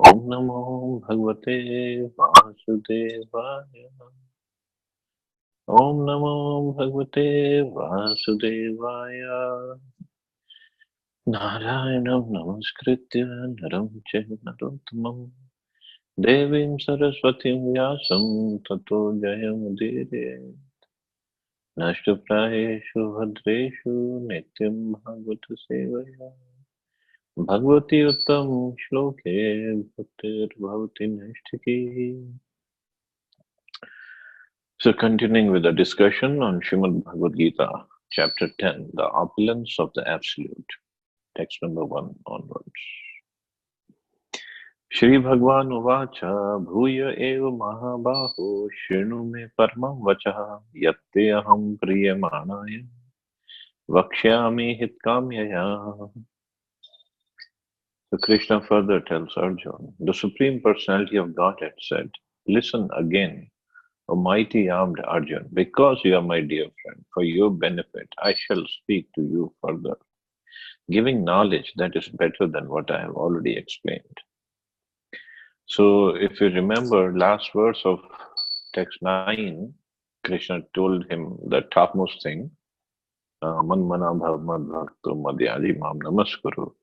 Om Namo Bhagavate Vasudevaya. Om Namo Bhagavate Vasudevaya. Narayanam Namaskritya Naram Chaiva Narottamam Devim Saraswatim Vyasam Tato Jayamudire Nashtaprayeshu Bhadreshu Nityam Bhagavata Sevaya Bhagavati Uttam Shloke Bhaktir Bhavati Nashtaki. So, continuing with the discussion on Srimad Bhagavad Gita, chapter 10, the opulence of the Absolute, text number 1 onwards. Shri Bhagwan Uvacha Bhuya Eva Mahabaho Shrinu Me Paramam Vachaha Yatte Aham Priyamanaya Vakshyami Hitkamyaya. So Krishna further tells Arjuna, the Supreme Personality of Godhead said, listen again, O mighty armed Arjun, because you are my dear friend, for your benefit, I shall speak to you further, giving knowledge that is better than what I have already explained. So, if you remember last verse of text 9, Krishna told him the topmost thing, Man mana bhav mad bhakto madhyadi mam namaskuru.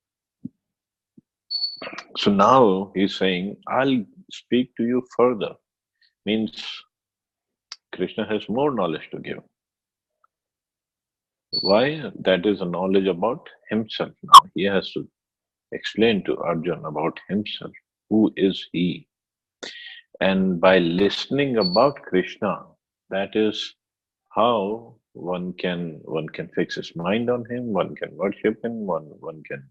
So now he's saying, I'll speak to you further. Means Krishna has more knowledge to give. Why? That is a knowledge about himself now. He has to explain to Arjuna about himself. Who is he? And by listening about Krishna, that is how one can fix his mind on him, one can worship him, one can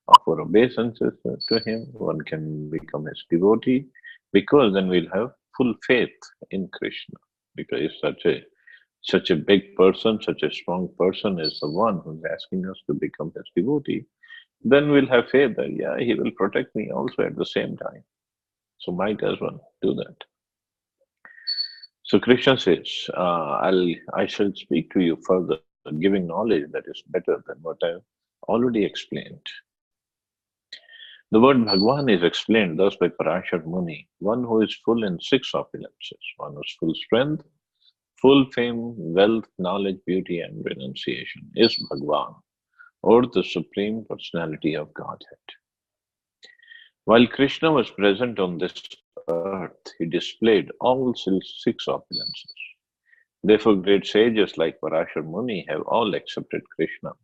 offer obeisances to him, one can become his devotee, because then we'll have full faith in Krishna. Because if such a big person, such a strong person is the one who's asking us to become his devotee, then we'll have faith that, yeah, he will protect me also at the same time. So might as well do that. So Krishna says, I shall speak to you further, giving knowledge that is better than what I've already explained. The word Bhagwan is explained thus by Parashar Muni, one who is full in 6 opulences, one who is full strength, full fame, wealth, knowledge, beauty, and renunciation, is Bhagwan, or the Supreme Personality of Godhead. While Krishna was present on this earth, he displayed all 6 opulences. Therefore, great sages like Parashar Muni have all accepted Krishna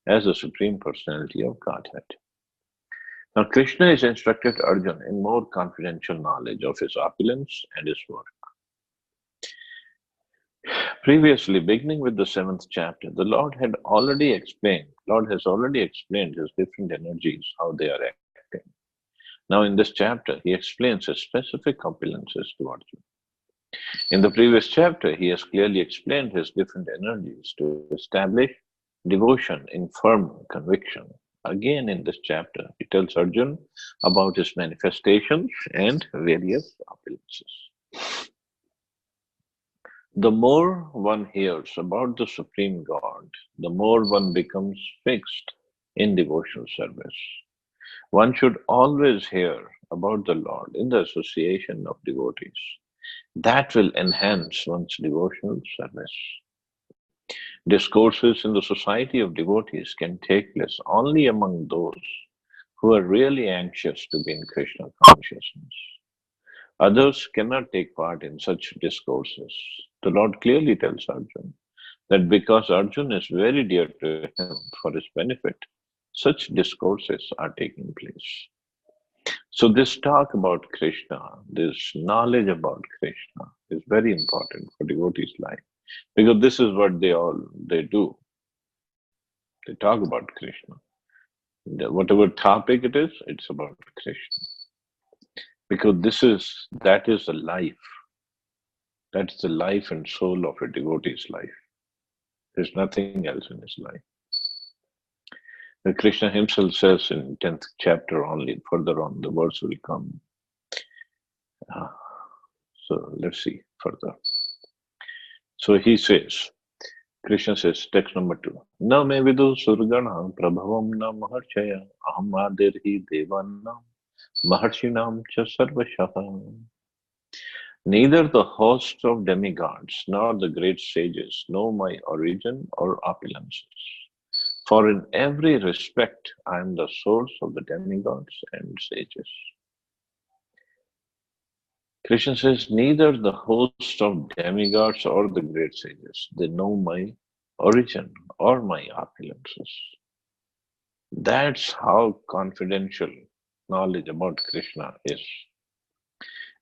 as the Supreme Personality of Godhead. Now, Krishna is instructed Arjuna in more confidential knowledge of his opulence and his work. Previously, beginning with the 7th chapter, the Lord has already explained his different energies, how they are acting. Now, in this chapter, he explains his specific opulences to Arjuna. In the previous chapter, he has clearly explained his different energies to establish devotion in firm conviction. Again, in this chapter, he tells Arjuna about his manifestations and various opulences. The more one hears about the Supreme God, the more one becomes fixed in devotional service. One should always hear about the Lord in the association of devotees. That will enhance one's devotional service. Discourses in the society of devotees can take place only among those who are really anxious to be in Krishna consciousness. Others cannot take part in such discourses. The Lord clearly tells Arjuna that because Arjuna is very dear to him for his benefit, such discourses are taking place. So this talk about Krishna, this knowledge about Krishna is very important for devotees' life, because this is what they do. They talk about Krishna. Whatever topic it is, it's about Krishna. Because that is the life. That's the life and soul of a devotee's life. There's nothing else in his life. Krishna himself says in 10th chapter only, further on the words will come. So let's see further. So he says, Krishna says, text number 2, Na me vidu surgana prabhavam na maharchaya aham adirhi devanam Maharshinam cha sarvashaha. Neither the hosts of demigods nor the great sages know my origin or opulences. For in every respect I am the source of the demigods and sages. Krishna says, neither the hosts of demigods or the great sages, they know my origin or my opulences. That's how confidential knowledge about Krishna is.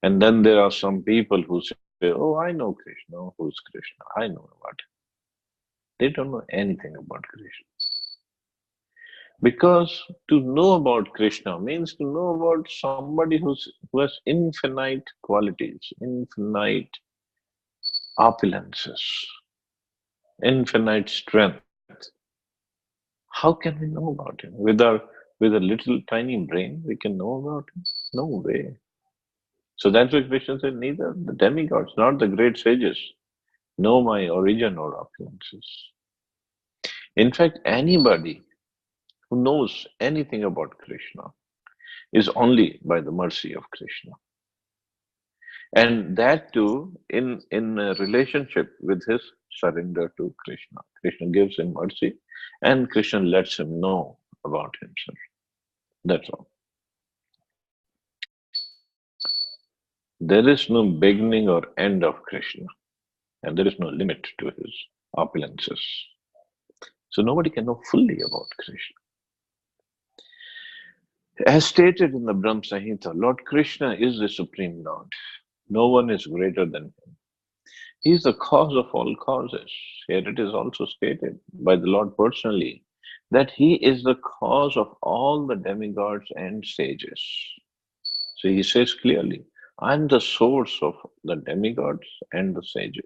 And then there are some people who say, oh, I know Krishna. Who's Krishna? I know about him. They don't know anything about Krishna. Because to know about Krishna means to know about somebody who has infinite qualities, infinite opulences, infinite strength. How can we know about him? With a little tiny brain, we can know about him? No way. So that's why Krishna said, neither the demigods nor the great sages know my origin or opulences. In fact, anybody who knows anything about Krishna is only by the mercy of Krishna. And that too in a relationship with his surrender to Krishna. Krishna gives him mercy and Krishna lets him know about himself. That's all. There is no beginning or end of Krishna, and there is no limit to his opulences. So nobody can know fully about Krishna. As stated in the Brahma Samhita, Lord Krishna is the Supreme Lord. No one is greater than him. He is the cause of all causes. Here it is also stated by the Lord personally that he is the cause of all the demigods and sages. So he says clearly, I am the source of the demigods and the sages.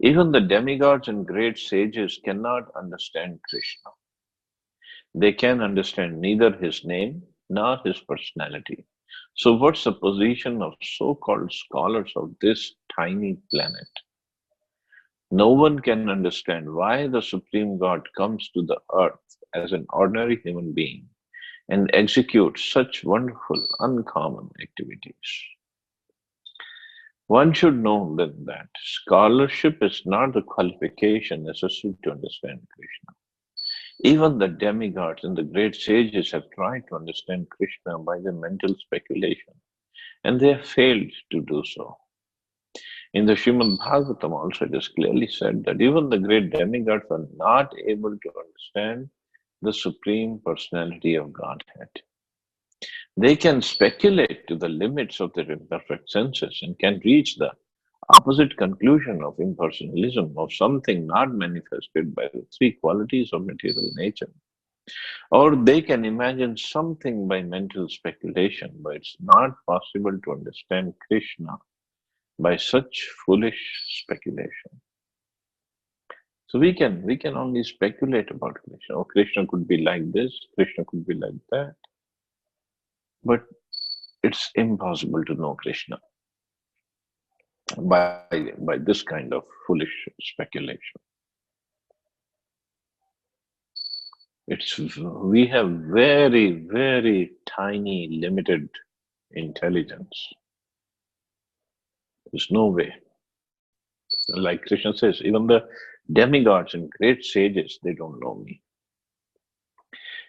Even the demigods and great sages cannot understand Krishna. They can understand neither his name nor his personality. So, what's the position of so called scholars of this tiny planet? No one can understand why the Supreme God comes to the earth as an ordinary human being and executes such wonderful, uncommon activities. One should know that scholarship is not the qualification necessary to understand Krishna. Even the demigods and the great sages have tried to understand Krishna by their mental speculation, and they have failed to do so. In the Srimad Bhagavatam also it is clearly said that even the great demigods are not able to understand the Supreme Personality of Godhead. They can speculate to the limits of their imperfect senses and can reach the opposite conclusion of impersonalism, of something not manifested by the three qualities of material nature. Or they can imagine something by mental speculation, but it's not possible to understand Krishna by such foolish speculation. So we can only speculate about Krishna. Oh, Krishna could be like this, Krishna could be like that. But it's impossible to know Krishna by this kind of foolish speculation. It's we have very, very tiny, limited intelligence. There's no way. Like Krishna says, even the demigods and great sages, they don't know me.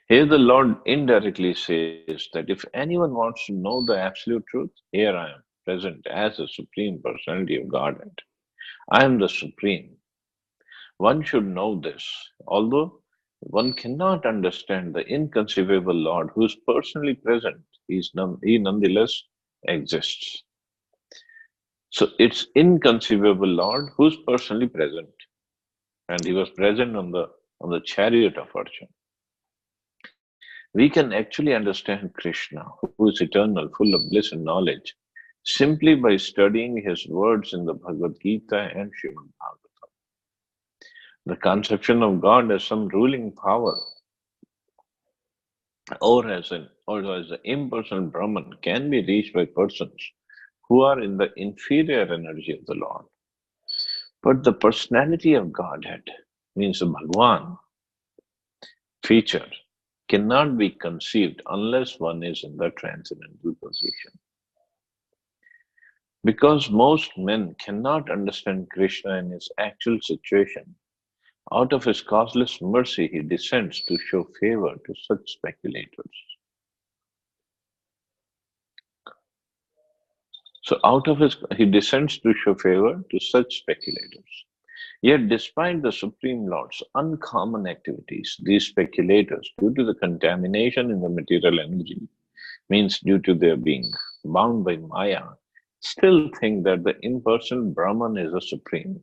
Here the Lord indirectly says that if anyone wants to know the absolute truth, here I am, present as the Supreme Personality of Godhead. I am the Supreme. One should know this, although one cannot understand the inconceivable Lord who is personally present. He nonetheless exists. So it's inconceivable Lord who's personally present, and he was present on the chariot of fortune. We can actually understand Krishna, who is eternal, full of bliss and knowledge, simply by studying his words in the Bhagavad Gita and Srimad Bhagavatam. The conception of God as some ruling power or as an impersonal Brahman can be reached by persons who are in the inferior energy of the Lord. But the personality of Godhead means the Bhagwan feature cannot be conceived unless one is in the transcendental position. Because most men cannot understand Krishna in his actual situation, out of his causeless mercy, he descends to show favor to such speculators. So, he descends to show favor to such speculators. Yet, despite the Supreme Lord's uncommon activities, these speculators, due to the contamination in the material energy, means due to their being bound by Maya, still think that the impersonal Brahman is the supreme.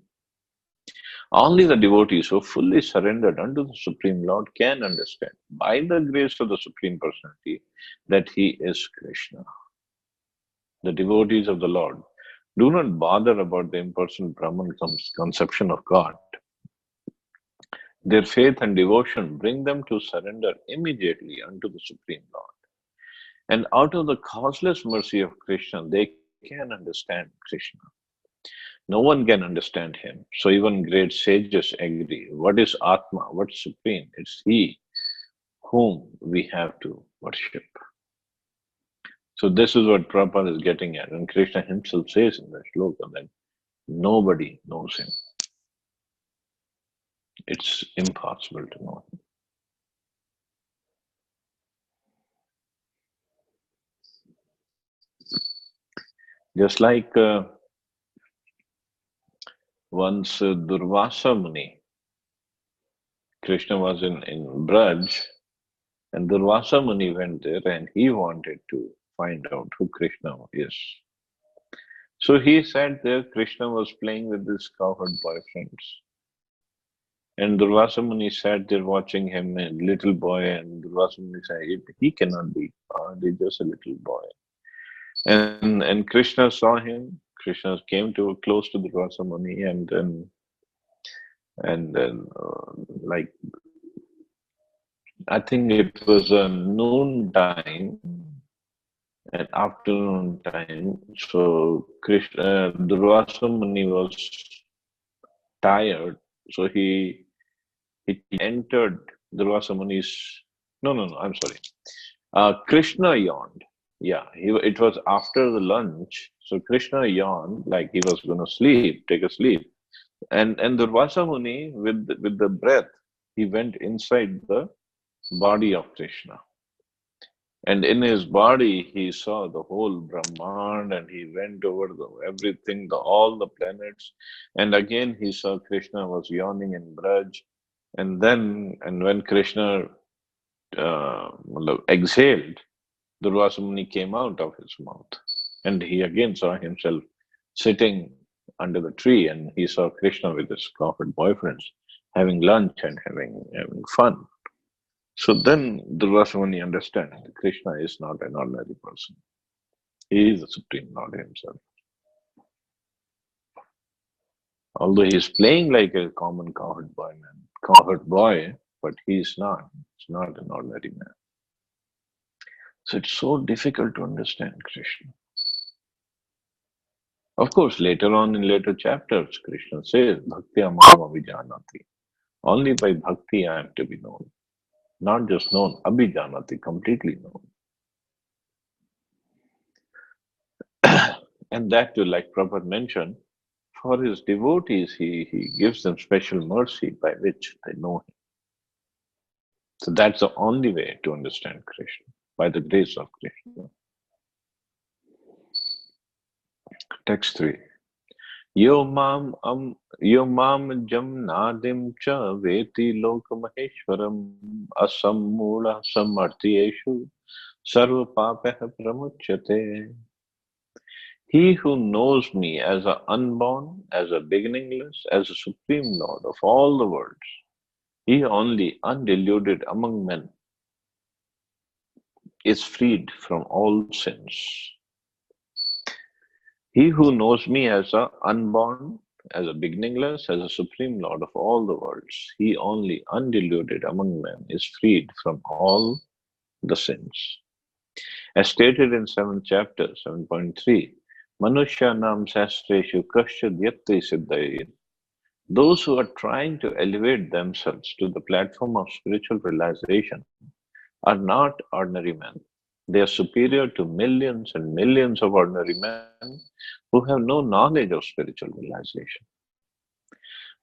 Only the devotees who fully surrendered unto the Supreme Lord can understand, by the grace of the Supreme Personality, that He is Krishna. The devotees of the Lord do not bother about the impersonal Brahman conception of God. Their faith and devotion bring them to surrender immediately unto the Supreme Lord. And out of the causeless mercy of Krishna, they can understand Krishna. No one can understand him. So even great sages agree. What is Atma? What's supreme? It's he whom we have to worship. So this is what Prabhupada is getting at. And Krishna himself says in the shloka that nobody knows him. It's impossible to know him. Just like once Durvasa Muni, Krishna was in Braj, and Durvasa Muni went there and he wanted to find out who Krishna is. So he sat there, Krishna was playing with his cowherd boyfriends. And Durvasa Muni sat there watching him, a little boy, and Durvasa Muni said, he cannot be God, he's just a little boy. And Krishna saw him, Krishna came to close to Durvasa Muni, and then like I think it was a noon time, at afternoon time. So Durvasa Muni was tired, so he entered Durvasa Muni's. No. I'm sorry. Krishna yawned. Yeah, it was after the lunch. So Krishna yawned like he was going to sleep, take a sleep, and Durvasa Muni with the breath, he went inside the body of Krishna. And in his body, he saw the whole Brahmand, and he went over everything, all the planets. And again, he saw Krishna was yawning in Braj. And when Krishna exhaled, Durvasa Muni came out of his mouth. And he again saw himself sitting under the tree, and he saw Krishna with his cowherd boyfriends having lunch and having fun. So then Durvasa Muni understands that Krishna is not an ordinary person. He is the Supreme Lord himself. Although he is playing like a common cowherd boy, but he is not. He's not an ordinary man. So it's so difficult to understand Krishna. Of course, later on in later chapters, Krishna says, Bhakti amam abhijanati. Only by bhakti I am to be known. Not just known, abhijanati, completely known. And that too, like Prabhupada mentioned, for his devotees, he gives them special mercy by which they know him. So that's the only way to understand Krishna, by the grace of Krishna. Text 3. Yo mam jam nadim cha veti lokamaheshwaram asammula samartyeshu sarva papeha pramuchyate. He who knows me as a unborn, as a beginningless, as a supreme Lord of all the worlds, he only undiluted among men, is freed from all sins. He who knows me as a unborn, as a beginningless, as a supreme Lord of all the worlds, he only undiluted among men is freed from all the sins. As stated in 7th chapter, 7.3, Manushya nam sastreshu kashyad yatti siddhayir. Those who are trying to elevate themselves to the platform of spiritual realization are not ordinary men. They are superior to millions and millions of ordinary men who have no knowledge of spiritual realization.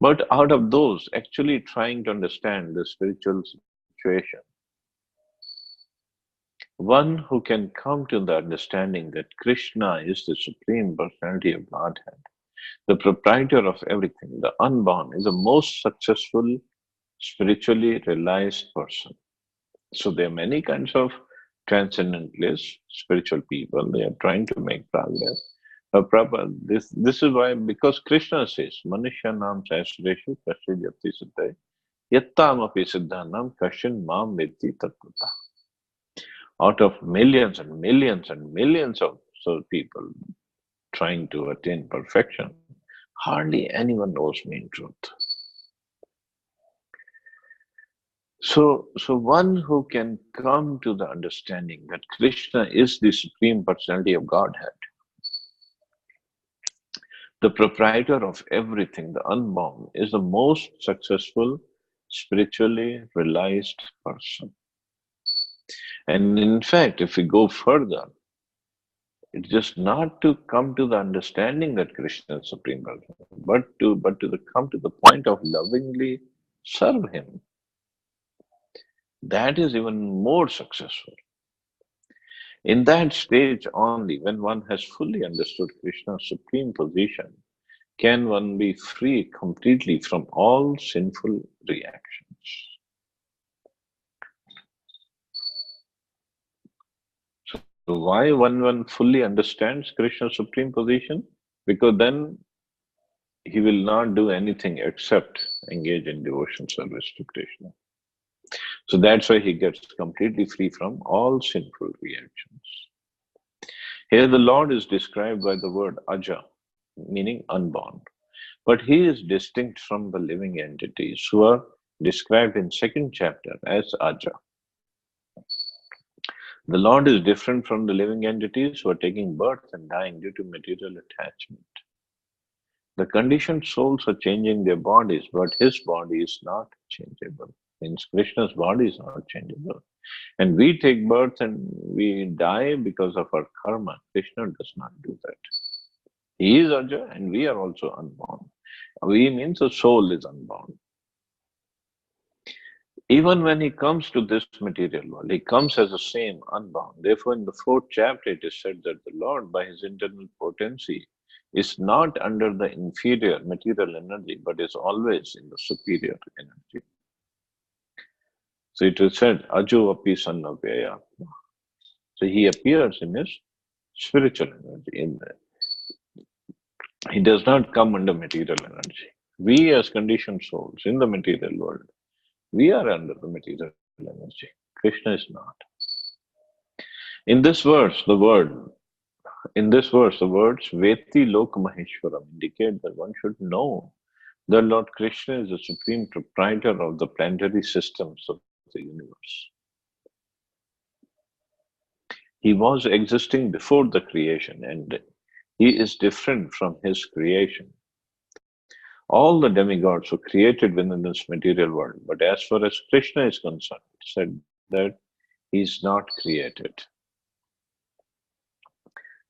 But out of those actually trying to understand the spiritual situation, one who can come to the understanding that Krishna is the Supreme Personality of Godhead, the proprietor of everything, the unborn, is the most successful spiritually realized person. So there are many kinds of transcendentalists, spiritual people. They are trying to make progress. Prabhupada, this is why, because Krishna says, Manushya nam sahasreshu kashidyati siddhai yattam api siddhanam kashin mam vetti tattva. Out of millions and millions and millions of people trying to attain perfection, hardly anyone knows me in truth. So one who can come to the understanding that Krishna is the Supreme Personality of Godhead, the proprietor of everything, the unborn, is the most successful spiritually realized person. And in fact, if we go further, it's just not to come to the understanding that Krishna is Supreme Person, but to come to the point of lovingly serve Him. That is even more successful. In that stage only, when one has fully understood Krishna's supreme position, can one be free completely from all sinful reactions. So why one fully understands Krishna's supreme position? Because then he will not do anything except engage in devotion service to Krishna. So that's why he gets completely free from all sinful reactions. Here the Lord is described by the word Aja, meaning unborn. But he is distinct from the living entities who are described in second chapter as Aja. The Lord is different from the living entities who are taking birth and dying due to material attachment. The conditioned souls are changing their bodies, but his body is not changeable. Means Krishna's body is not changeable. And we take birth and we die because of our karma. Krishna does not do that. He is Aja and we are also unborn. We means the soul is unborn. Even when he comes to this material world, he comes as the same unbound. Therefore, in the fourth chapter, it is said that the Lord, by his internal potency, is not under the inferior material energy, but is always in the superior energy. So it is said, Ajo api sannavyaya. So he appears in his spiritual energy. He does not come under material energy. We as conditioned souls in the material world, we are under the material energy. Krishna is not. In this verse, the words Veti Lok Maheshwaram indicate that one should know that Lord Krishna is the supreme proprietor of the planetary systems of the universe. He was existing before the creation and he is different from his creation. All the demigods were created within this material world, but as far as Krishna is concerned, it said that he is not created.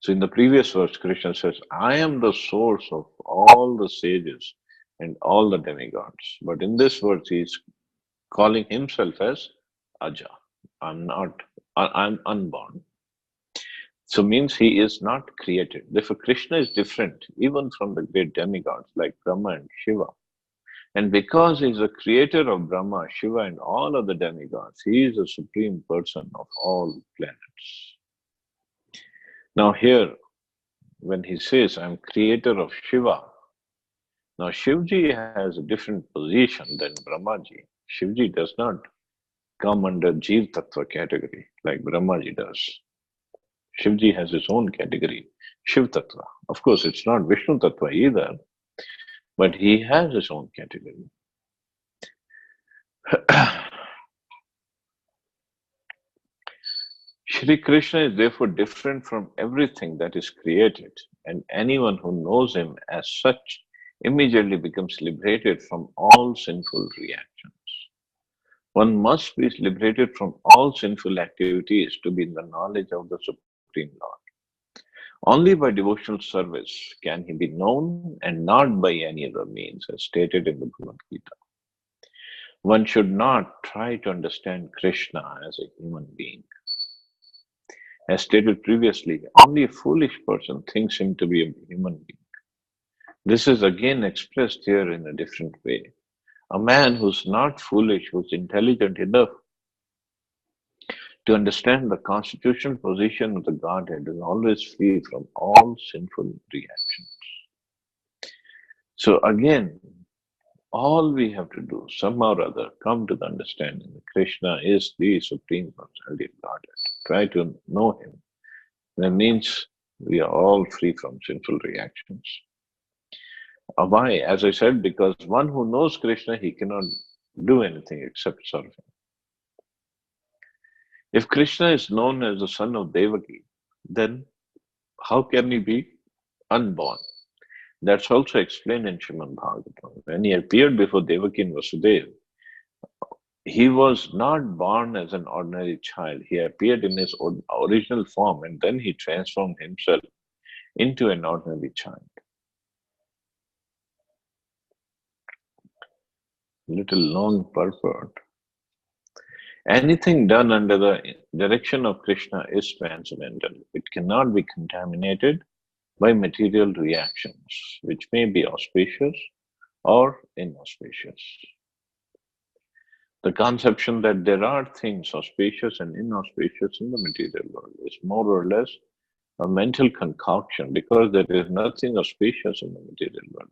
So in the previous verse, Krishna says, I am the source of all the sages and all the demigods. But in this verse, he is calling himself as Aja. I'm unborn. So means he is not created. Therefore, Krishna is different even from the great demigods like Brahma and Shiva. And because he is the creator of Brahma, Shiva, and all other demigods, he is the supreme person of all planets. Now here, when he says, I'm creator of Shiva, now Shivji has a different position than Brahmaji. Shivji does not come under Jeev Tattva category like Brahmaji does. Shivji has his own category, Shiv Tattva. Of course, it's not Vishnu Tattva either, but he has his own category. Shri Krishna is therefore different from everything that is created, and anyone who knows him as such immediately becomes liberated from all sinful reactions. One must be liberated from all sinful activities to be in the knowledge of the Supreme Lord. Only by devotional service can he be known and not by any other means, as stated in the Bhagavad Gita. One should not try to understand Krishna as a human being. As stated previously, only a foolish person thinks him to be a human being. This is again expressed here in a different way. A man who's not foolish, who's intelligent enough to understand the constitutional position of the Godhead is always free from all sinful reactions. So again, all we have to do, somehow or other, come to the understanding that Krishna is the Supreme Personality of Godhead. Try to know Him. That means we are all free from sinful reactions. Why? As I said, because one who knows Krishna, he cannot do anything except serve Him. If Krishna is known as the son of Devaki, then how can he be unborn? That's also explained in Srimad Bhagavatam. When he appeared before Devaki and Vasudeva, he was not born as an ordinary child. He appeared in his original form and then he transformed himself into an ordinary child. Little long purport. Anything done under the direction of Krishna is transcendental. It cannot be contaminated by material reactions, which may be auspicious or inauspicious. The conception that there are things auspicious and inauspicious in the material world is more or less a mental concoction because there is nothing auspicious in the material world.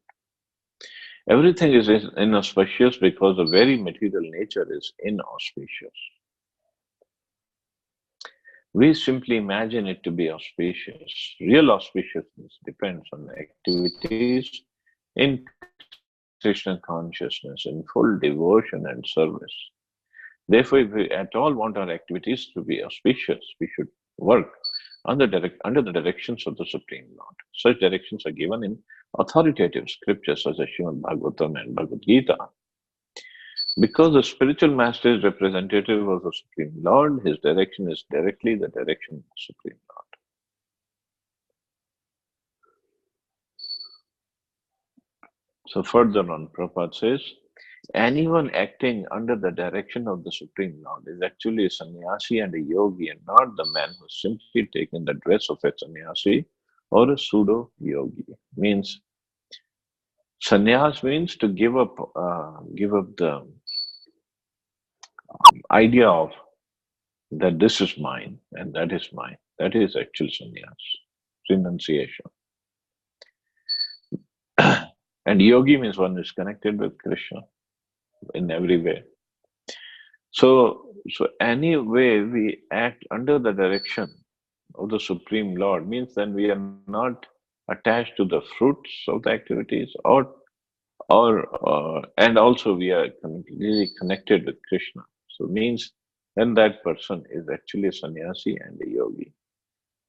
Everything is inauspicious because the very material nature is inauspicious. We simply imagine it to be auspicious. Real auspiciousness depends on the activities in Krishna consciousness, in full devotion and service. Therefore, if we at all want our activities to be auspicious, we should work under the directions of the Supreme Lord. Such directions are given in authoritative scriptures such as Srimad Bhagavatam and Bhagavad Gita. Because the spiritual master is representative of the Supreme Lord, his direction is directly the direction of the Supreme Lord. So further on, Prabhupada says, anyone acting under the direction of the Supreme Lord is actually a sannyasi and a yogi and not the man who has simply taken the dress of a sannyasi or a pseudo yogi. Means sannyas means to give up the idea of that this is mine and that is mine. That is actual sannyas, renunciation. And yogi means one who is connected with Krishna in every way. So any way we act under the direction of the Supreme Lord means then we are not attached to the fruits of the activities and also we are completely connected with Krishna. So means then that person is actually a sannyasi and a yogi.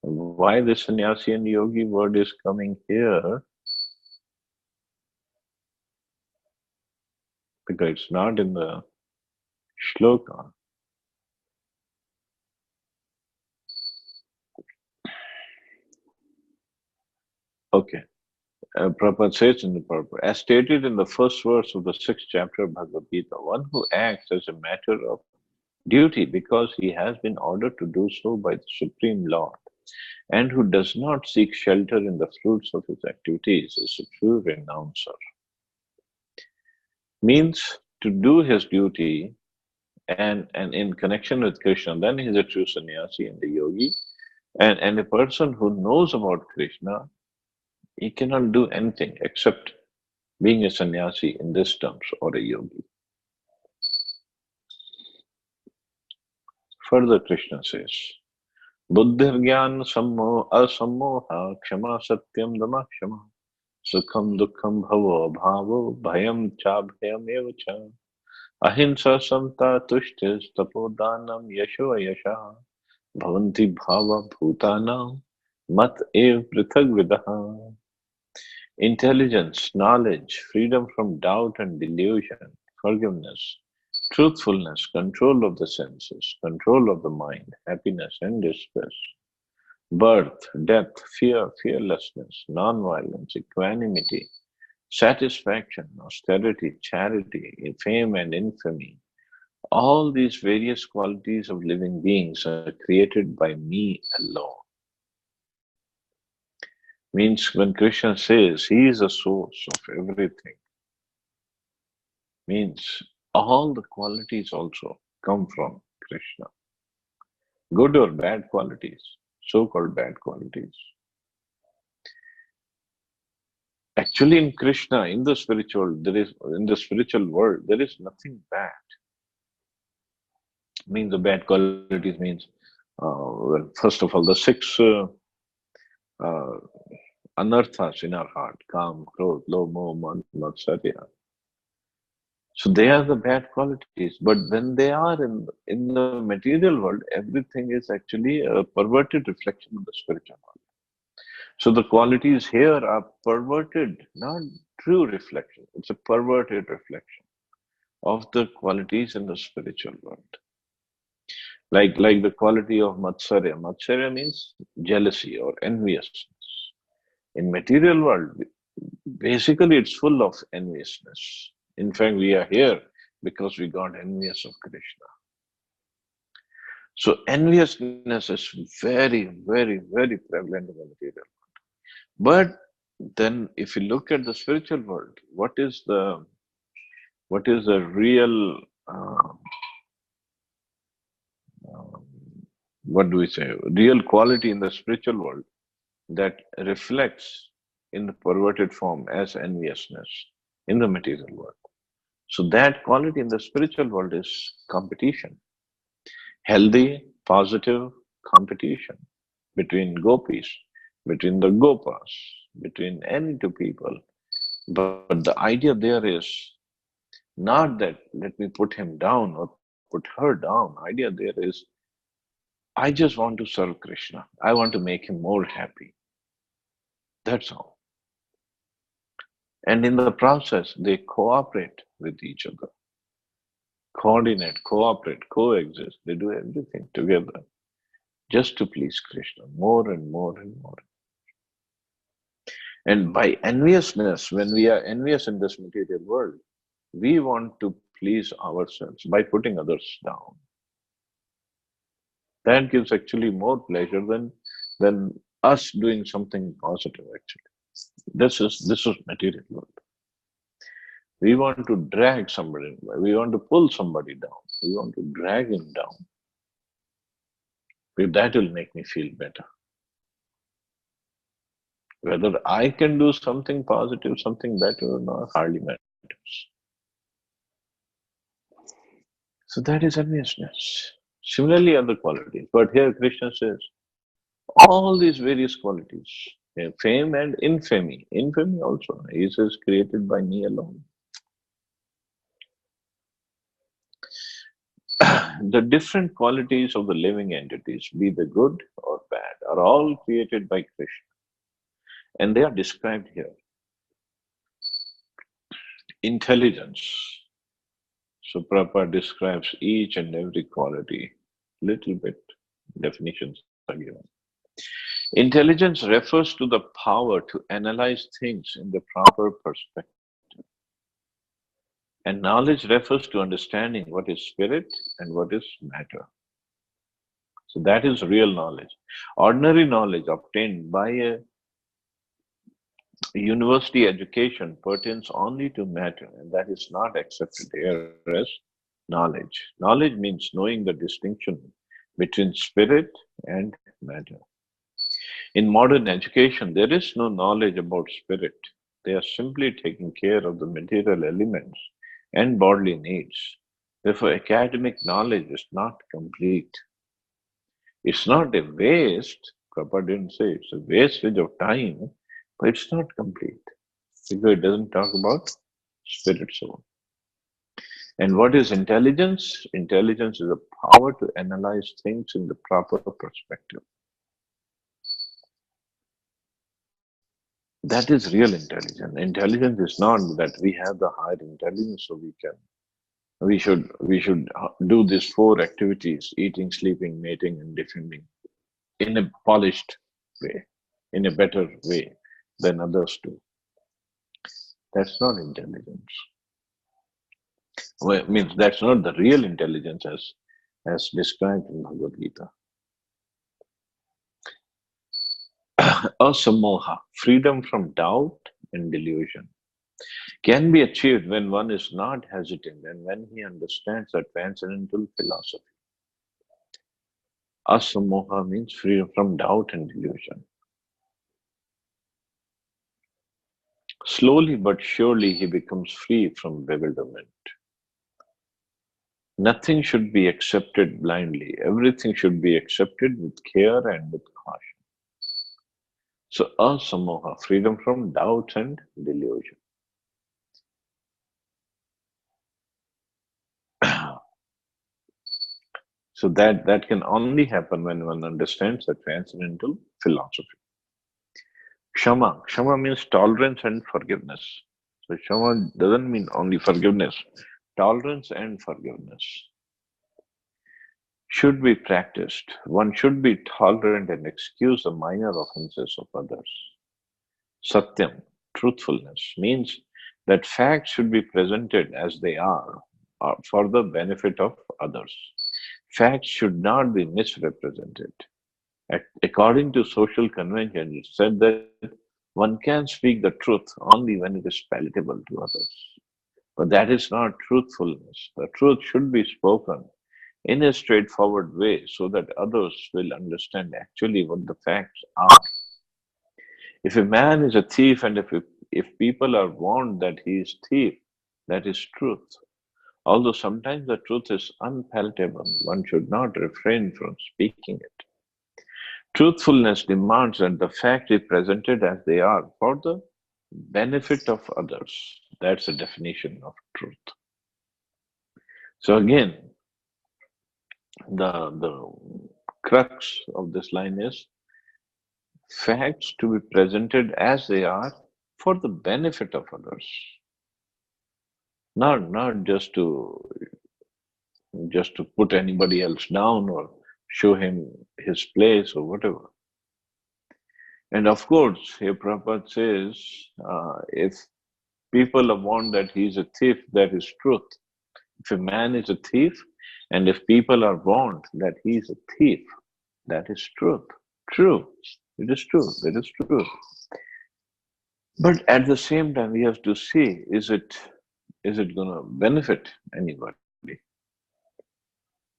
Why the sannyasi and yogi word is coming here? Because it's not in the shloka. Okay. Prabhupada says in the purport, as stated in the first verse of the 6th chapter of Bhagavad Gita, one who acts as a matter of duty because he has been ordered to do so by the Supreme Lord, and who does not seek shelter in the fruits of his activities is a true renouncer. Means to do his duty and in connection with Krishna, then he is a true sannyasi and a yogi. And a person who knows about Krishna, he cannot do anything except being a sannyasi in this terms or a yogi. Further, Krishna says, Buddhir Gyan asammoha kshama satyam dama kshama sukham dukkham bhavo bhavo bhayam cha bhayam eva cha ahimsa samta tushtis tapodanam yasho yasha bhavanti bhava bhutanam mat ev prithag vidaha. Intelligence, knowledge, freedom from doubt and delusion, forgiveness, Truthfulness, control of the senses, control of the mind, happiness and distress, birth, death, fear, fearlessness, non-violence, equanimity, satisfaction, austerity, charity, fame and infamy. All these various qualities of living beings are created by me alone. Means when Krishna says he is the source of everything, means all the qualities also come from Krishna. Good or bad qualities, so-called bad qualities. Actually, in Krishna, in the spiritual world, there is nothing bad. Means the bad qualities means, well, first of all, the six uh, anarthas in our heart, kam, krodh, lobh, moh, mad, matsarya. So they are the bad qualities. But when they are in the material world, everything is actually a perverted reflection of the spiritual world. So the qualities here are perverted, not true reflection. It's a perverted reflection of the qualities in the spiritual world. Like the quality of matsarya. Matsarya means jealousy or enviousness. In material world, basically it's full of enviousness. In fact, we are here because we got envious of Krishna. So enviousness is very, very, very prevalent in the material. But then if you look at the spiritual world, what is the real uh, um, what do we say? Real quality in the spiritual world that reflects in the perverted form as enviousness in the material world. So that quality in the spiritual world is competition, healthy, positive competition between gopis, between the gopas, between any two people. But the idea there is not that let me put him down or put her down. Idea there is I just want to serve Krishna. I want to make him more happy. That's all. And in the process, they cooperate with each other, coordinate, cooperate, coexist. They do everything together just to please Krishna more and more and more. And by enviousness, when we are envious in this material world, we want to please ourselves by putting others down. That gives actually more pleasure than us doing something positive actually. This is material world. We want to drag somebody, we want to pull somebody down, we want to drag him down. If that will make me feel better. Whether I can do something positive, something better or not, hardly matters. So that is enviousness. Similarly, other qualities. But here Krishna says, all these various qualities, fame and infamy. Infamy also, he says, created by me alone. The different qualities of the living entities, be they good or bad, are all created by Krishna. And they are described here. Intelligence. So Prabhupada describes each and every quality, little bit definitions are given. Intelligence refers to the power to analyze things in the proper perspective. And knowledge refers to understanding what is spirit and what is matter. So that is real knowledge. Ordinary knowledge obtained by a university education pertains only to matter, and that is not accepted here as knowledge. Knowledge means knowing the distinction between spirit and matter. In modern education, there is no knowledge about spirit. They are simply taking care of the material elements and bodily needs. Therefore, academic knowledge is not complete. It's not a waste. Prabhupada didn't say it's a wastage of time, but it's not complete because it doesn't talk about spirit soul. And what is intelligence? Intelligence is a power to analyze things in the proper perspective. That is real intelligence. Intelligence is not that we have the higher intelligence so we can We should do these four activities: eating, sleeping, mating, and defending in a polished way, in a better way than others do. That's not intelligence. Well, means that's not the real intelligence as described in Bhagavad Gita. Asamoha, freedom from doubt and delusion, can be achieved when one is not hesitant and when he understands the transcendental philosophy. Asamoha means freedom from doubt and delusion. Slowly but surely he becomes free from bewilderment. Nothing should be accepted blindly. Everything should be accepted with care and with caution. So, asamoha, freedom from doubt and delusion. So that can only happen when one understands the transcendental philosophy. Kshama. Kshama means tolerance and forgiveness. So Kshama doesn't mean only forgiveness. Tolerance and forgiveness should be practiced. One should be tolerant and excuse the minor offenses of others. Satyam, truthfulness, means that facts should be presented as they are for the benefit of others. Facts should not be misrepresented. According to social convention, it's said that one can speak the truth only when it is palatable to others. But that is not truthfulness. The truth should be spoken in a straightforward way so that others will understand actually what the facts are. If a man is a thief and if people are warned that he is thief, that is truth. Although sometimes the truth is unpalatable, one should not refrain from speaking it. Truthfulness demands that the fact is presented as they are for the benefit of others. That's the definition of truth. So again, the crux of this line is facts to be presented as they are for the benefit of others, not just to put anybody else down or show him his place or whatever. And of course, here Prabhupada says, if people are warned that he's a thief, that is truth. If a man is a thief, and if people are warned that he is a thief, that is truth. True. It is true. It is true. But at the same time, we have to see, is it going to benefit anybody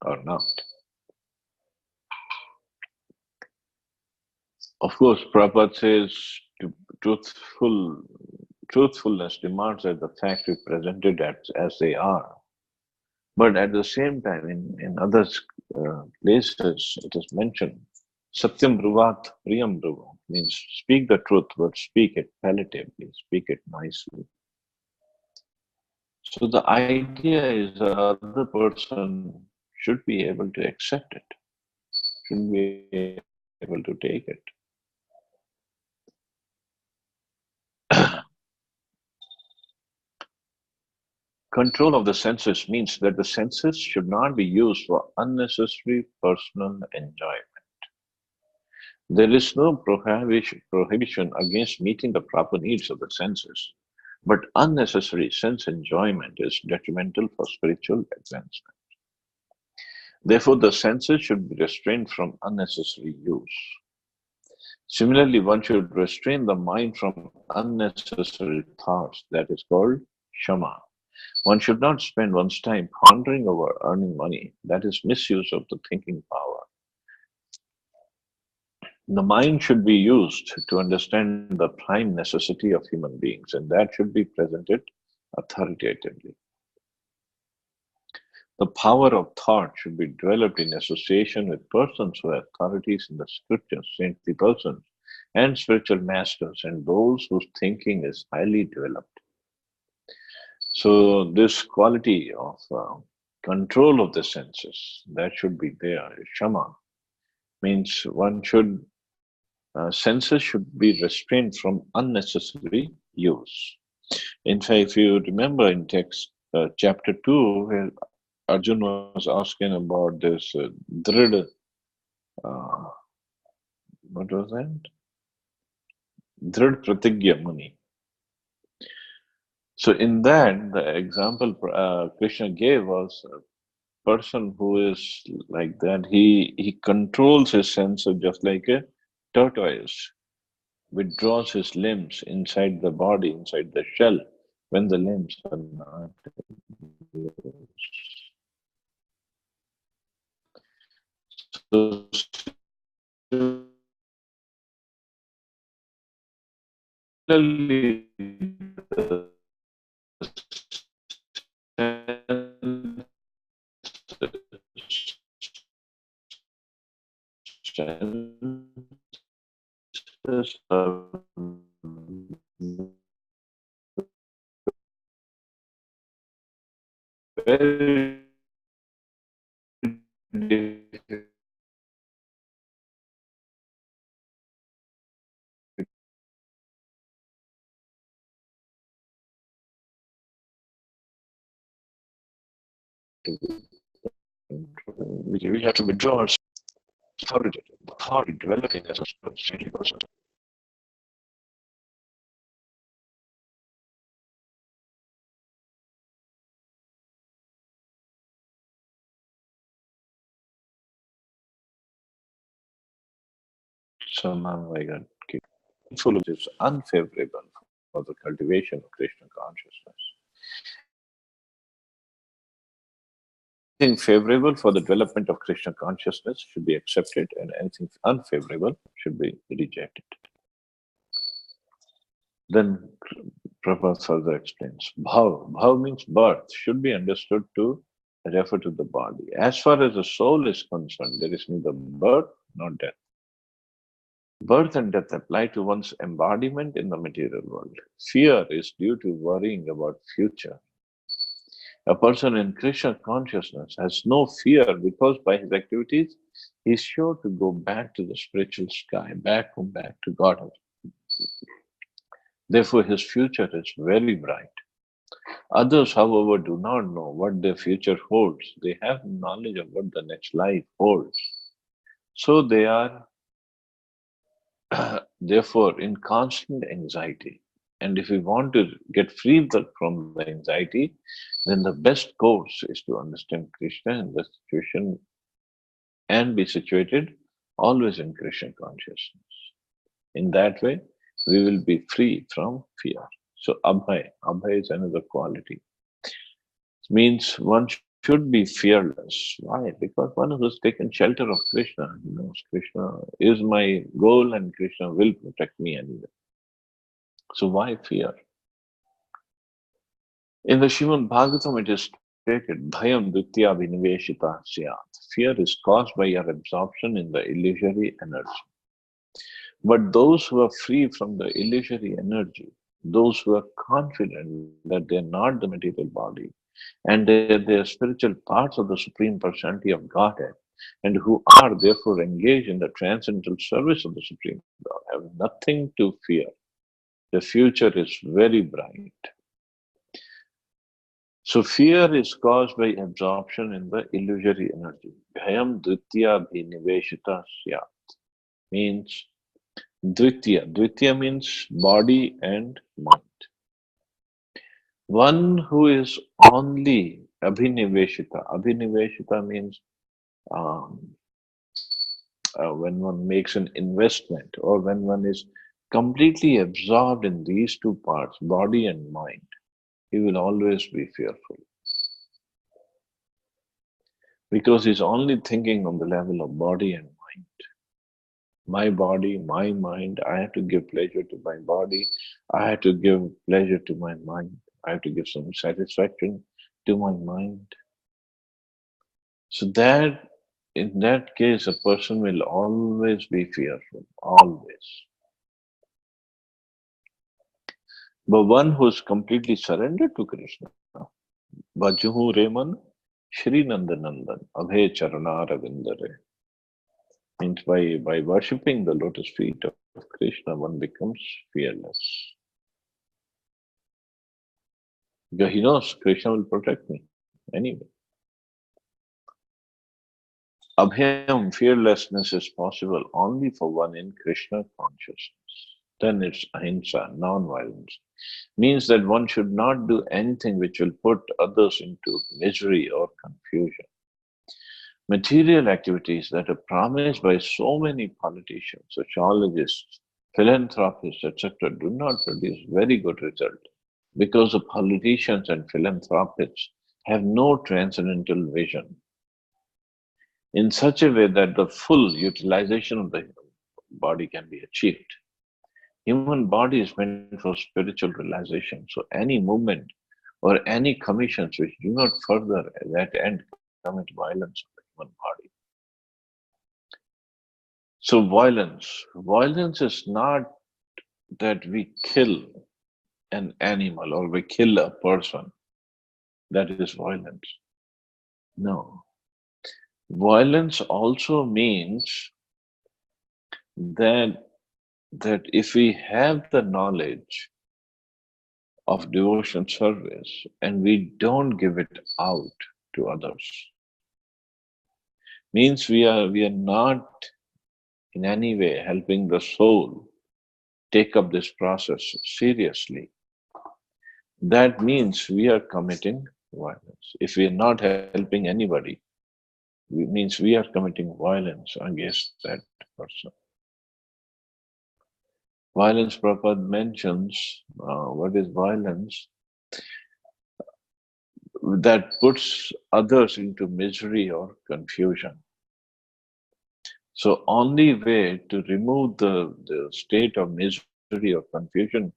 or not? Of course, Prabhupada says to truthful truthfulness demands that the facts be presented as they are. But at the same time, in other places, it is mentioned, Satyam Bruvat Priyam Bruvat means speak the truth, but speak it palatably, speak it nicely. So the idea is the other person should be able to accept it, should be able to take it. Control of the senses means that the senses should not be used for unnecessary personal enjoyment. There is no prohibition against meeting the proper needs of the senses, but unnecessary sense enjoyment is detrimental for spiritual advancement. Therefore, the senses should be restrained from unnecessary use. Similarly, one should restrain the mind from unnecessary thoughts. That is called shama. One should not spend one's time pondering over earning money. That is misuse of the thinking power. The mind should be used to understand the prime necessity of human beings, and that should be presented authoritatively. The power of thought should be developed in association with persons who are authorities in the scriptures, saintly persons, and spiritual masters, and those whose thinking is highly developed. So, this quality of control of the senses that should be there. Shama means one should senses should be restrained from unnecessary use. In fact, if you remember in text chapter 2, where Arjun was asking about this Drid, uh, what was that? Drid Pratigya Muni. So, in that, the example Krishna gave was a person who is like that. He controls his senses just like a tortoise withdraws his limbs inside the body, inside the shell, when the limbs are not used. Very difficult to control. We have to withdraw our authority developing as a saintly person. So now I got full of this unfavorable for the cultivation of Krishna consciousness. Anything favorable for the development of Krishna consciousness should be accepted, and anything unfavorable should be rejected. Then Prabhupada further explains, bhav. Bhav means birth, should be understood to refer to the body. As far as the soul is concerned, there is neither birth nor death. Birth and death apply to one's embodiment in the material world. Fear is due to worrying about future. A person in Krishna consciousness has no fear because by his activities, he is sure to go back to the spiritual sky, back home, back to Godhead. Therefore, his future is very bright. Others, however, do not know what their future holds. They have knowledge of what the next life holds. So they are, therefore, in constant anxiety. And if we want to get free from the anxiety, then the best course is to understand Krishna in the situation and be situated always in Krishna consciousness. In that way, we will be free from fear. So Abhay is another quality. It means one should be fearless. Why? Because one who has taken shelter of Krishna, he knows Krishna is my goal and Krishna will protect me anyway. So why fear? In the Srimad Bhagavatam, it is stated, Bhayam Ditya Viniveshita Syat. Fear is caused by your absorption in the illusory energy. But those who are free from the illusory energy, those who are confident that they are not the material body, and they are spiritual parts of the Supreme Personality of Godhead, and who are therefore engaged in the transcendental service of the Supreme God, have nothing to fear. The future is very bright. So fear is caused by absorption in the illusory energy. Bhayam dvitya bhiniveshita syat means dvitya. Dvitya means body and mind. One who is only abhiniveshita. Abhiniveshita means um, when one makes an investment or when one is completely absorbed in these two parts, body and mind, he will always be fearful because he's only thinking on the level of body and mind. My body, my mind, I have to give pleasure to my body, I have to give pleasure to my mind, I have to give some satisfaction to my mind. So that in that case, a person will always be fearful, always. But one who is completely surrendered to Krishna, Bhajuhu Reman, Shri Nandanandan, Abhay Charanaravindare, means by worshipping the lotus feet of Krishna, one becomes fearless. Because he knows Krishna will protect me anyway. Abhyam, fearlessness is possible only for one in Krishna consciousness. Then it's ahimsa, non-violence. Means that one should not do anything which will put others into misery or confusion. Material activities that are promised by so many politicians, sociologists, philanthropists, etc., do not produce very good result because the politicians and philanthropists have no transcendental vision in such a way that the full utilization of the body can be achieved. Human body is meant for spiritual realization, so any movement or any commissions which do not further that end commit violence on the human body. So violence is not that we kill an animal or we kill a person. That is violence. No. Violence also means that if we have the knowledge of devotion service and we don't give it out to others, means we are not in any way helping the soul take up this process seriously. That means we are committing violence. If we are not helping anybody, means we are committing violence against that person. Violence, Prabhupada mentions, what is violence? That puts others into misery or confusion. So only way to remove the state of misery or confusion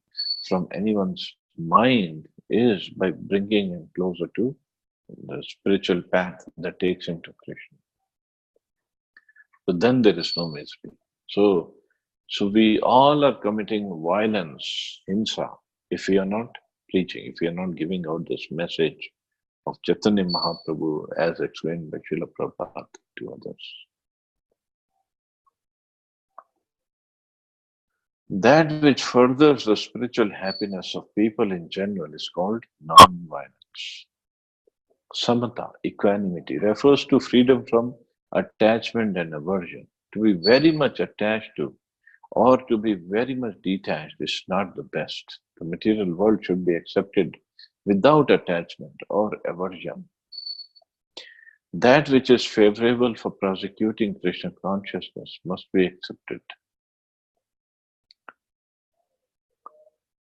from anyone's mind is by bringing him closer to the spiritual path that takes him to Krishna. So then there is no misery. So, so we all are committing violence, hinsa, if we are not preaching, if we are not giving out this message of Chaitanya Mahaprabhu as explained by Srila Prabhupada to others. That which furthers the spiritual happiness of people in general is called non-violence. Samatha, equanimity, refers to freedom from attachment and aversion. To be very much attached to or to be very much detached is not the best. The material world should be accepted without attachment or aversion. That which is favorable for prosecuting Krishna consciousness must be accepted.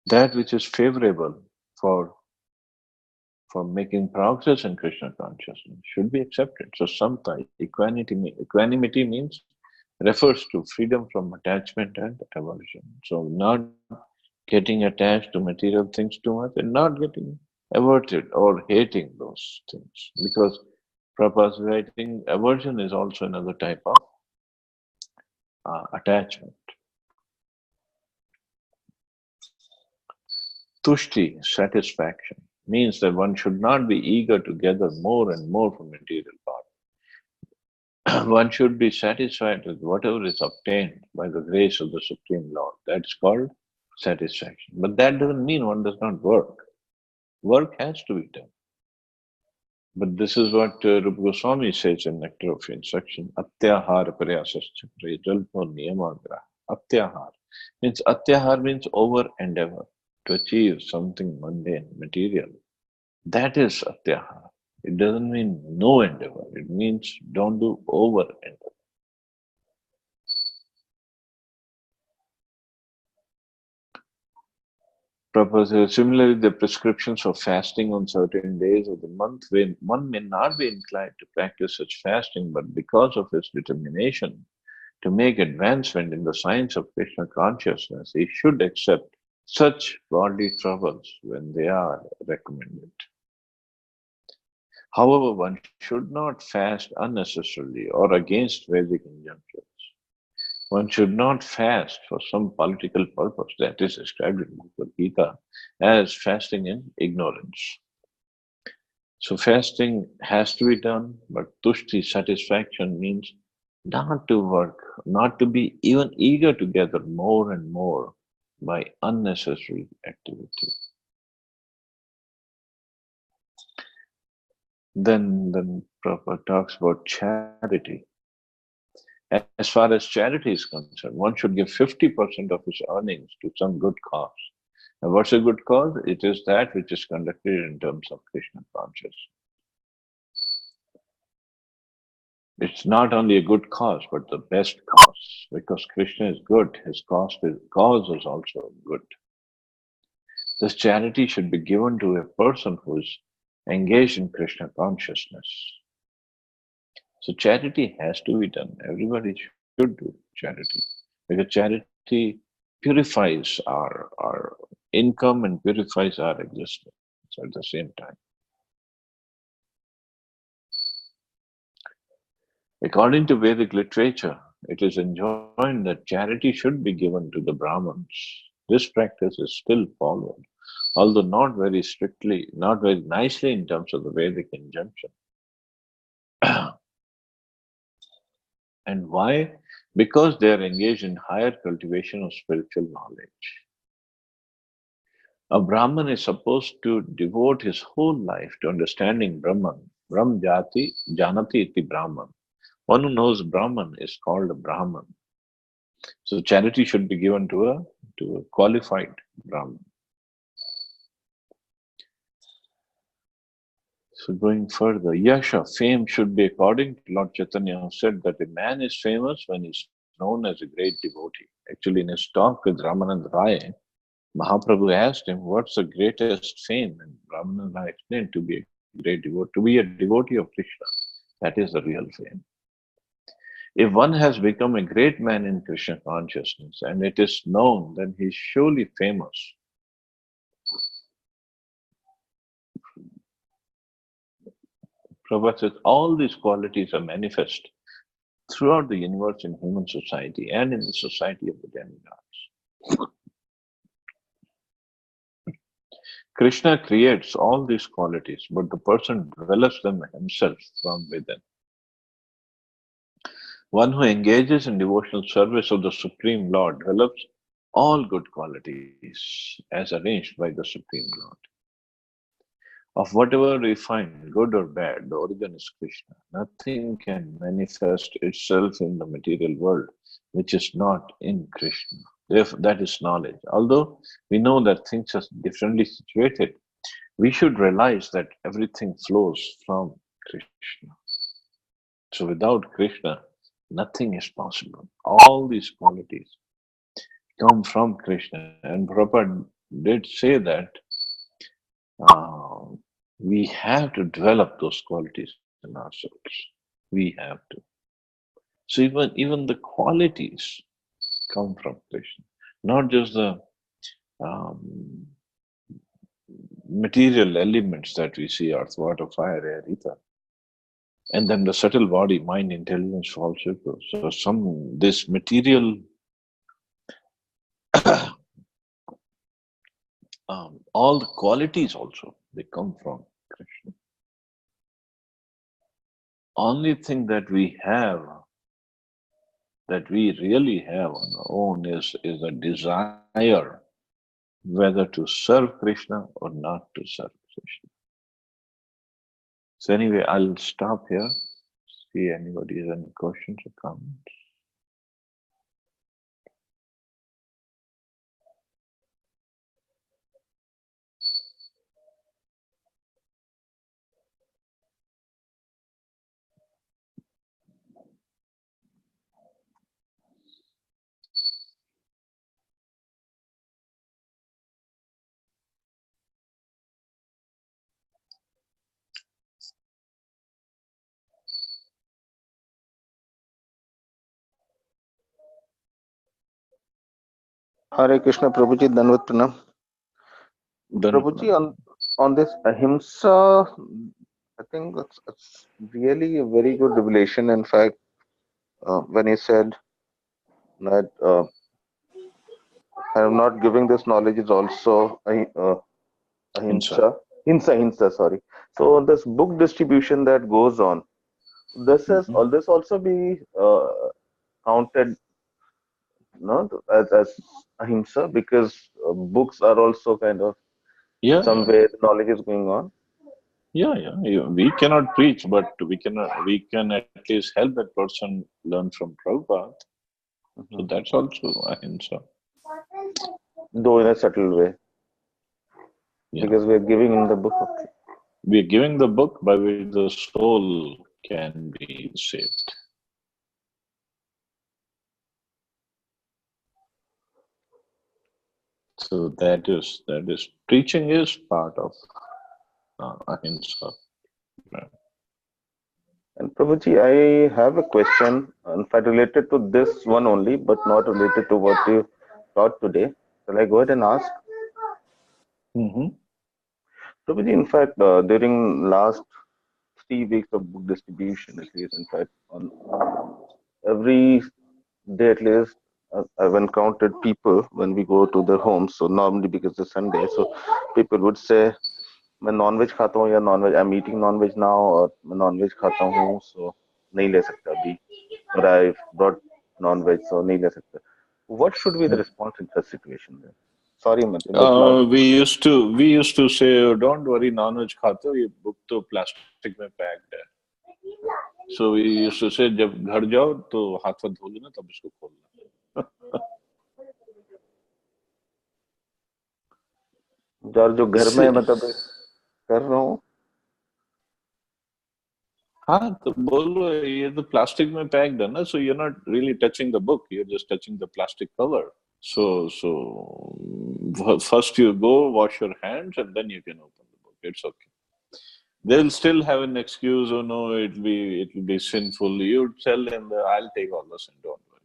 That which is favorable for for making progress in Krishna consciousness should be accepted. So samta, equanimity means refers to freedom from attachment and aversion. So not getting attached to material things too much and not getting averted or hating those things. Because Prabhupada's writing, aversion is also another type of attachment. Tushti, satisfaction, means that one should not be eager to gather more and more from material power. One should be satisfied with whatever is obtained by the grace of the Supreme Lord. That's called satisfaction. But that doesn't mean one does not work. Work has to be done. But this is what Rupa Goswami says in Nectar of Instruction. Atyahar prayasascha prajalpo niyamagraha. Atyahar means over endeavor to achieve something mundane, material. That is atyahar. It doesn't mean no endeavor. It means don't do over endeavor. Similarly, the prescriptions of fasting on certain days of the month, when one may not be inclined to practice such fasting, but because of his determination to make advancement in the science of Krishna consciousness, he should accept such bodily troubles when they are recommended. However, one should not fast unnecessarily or against Vedic injunctions. One should not fast for some political purpose that is described in Bhagavad Gita as fasting in ignorance. So fasting has to be done, but tushti, satisfaction, means not to work, not to be even eager to gather more and more by unnecessary activity. Then Prabhupada talks about charity. As far as charity is concerned, one should give 50% of his earnings to some good cause. And what's a good cause? It is that which is conducted in terms of Krishna consciousness. It's not only a good cause, but the best cause. Because Krishna is good, his cause is also good. This charity should be given to a person who is engaged in Krishna consciousness. So charity has to be done. Everybody should do charity. Because charity purifies our income and purifies our existence at the same time. According to Vedic literature, it is enjoined that charity should be given to the Brahmins. This practice is still followed, although not very strictly, not very nicely in terms of the Vedic injunction. And why? Because they are engaged in higher cultivation of spiritual knowledge. A Brahman is supposed to devote his whole life to understanding Brahman. Brahm jati janati iti Brahman. One who knows Brahman is called a Brahman. So charity should be given to a qualified Brahman. So going further, Yasha, fame should be according to Lord Chaitanya, who said that a man is famous when he is known as a great devotee. Actually, in his talk with Ramanand Rai, Mahaprabhu asked him, "What's the greatest fame?" And Ramanand Rai explained, "To be a great devotee, to be a devotee of Krishna. That is the real fame." If one has become a great man in Krishna consciousness and it is known, then he is surely famous. Prabhupada says all these qualities are manifest throughout the universe in human society and in the society of the demigods. Krishna creates all these qualities, but the person develops them himself from within. One who engages in devotional service of the Supreme Lord develops all good qualities as arranged by the Supreme Lord. Of whatever we find, good or bad, the origin is Krishna. Nothing can manifest itself in the material world which is not in Krishna. Therefore, that is knowledge. Although we know that things are differently situated, we should realize that everything flows from Krishna. So without Krishna, nothing is possible. All these qualities come from Krishna. And Prabhupada did say that uh, we have to develop those qualities in ourselves. We have to. So even the qualities come from Krishna, not just the um, material elements that we see: earth, water, fire, air, ether. And then the subtle body, mind, intelligence falls into. So this material, all the qualities also, they come from Krishna. Only thing that we have, that we really have on our own is a desire whether to serve Krishna or not to serve Krishna. So anyway, I'll stop here. See anybody has any questions or comments. Hare Krishna, Prabhuji, Danvat Pranam. Prabhuji, Dhanapana. on this ahimsa, I think it's really a very good revelation. In fact, when he said that I am not giving this knowledge is also Insa. ahimsa, hinsa, sorry. So this book distribution that goes on, Mhm. this also be counted, no, as ahimsa, because books are also kind of Yeah, yeah. somewhere knowledge is going on. Yeah. We cannot preach, but we can at least help that person learn from Prabhupada. So Mhm. that's also ahimsa. Though in a subtle way, Yeah. because we are giving him the book of truth. We are giving the book by which the soul can be saved. So that is preaching is part of ahimsa. Right? And Prabhuji, I have a question, in fact, related to this one only, but not related to what you taught today. Shall I go ahead and ask? Mm-hmm. Prabhuji, in fact, during last 3 weeks of book distribution, at least, in fact, on every day at least, I've encountered people when we go to their homes. So normally because it's Sunday, so people would say, मैं nonveg खाता हूँ या nonveg I am eating nonveg now और मैं nonveg खाता हूँ सो नहीं ले सकता अभी और आई ब्रॉट नॉनवेज सो नहीं ले सकता what should be the response in such situation sorry मतलब but loud We used to say, "Oh, don't worry, non-veg खाते हो ये book तो plastic में packed है." So we used to say, जब घर जाओ तो हाथ वाथ धो लेना तब इसको खोलना. यार जो घर में See, मतलब कर रहा हूँ हाँ तो बोलो ये तो plastic में packed है ना, so you're not really touching the book, you're just touching the plastic cover. So first you go wash your hands and then you can open the book. It's okay. They'll still have an excuse. Oh no, it'll be sinful. You tell them that I'll take all the sin. Don't worry.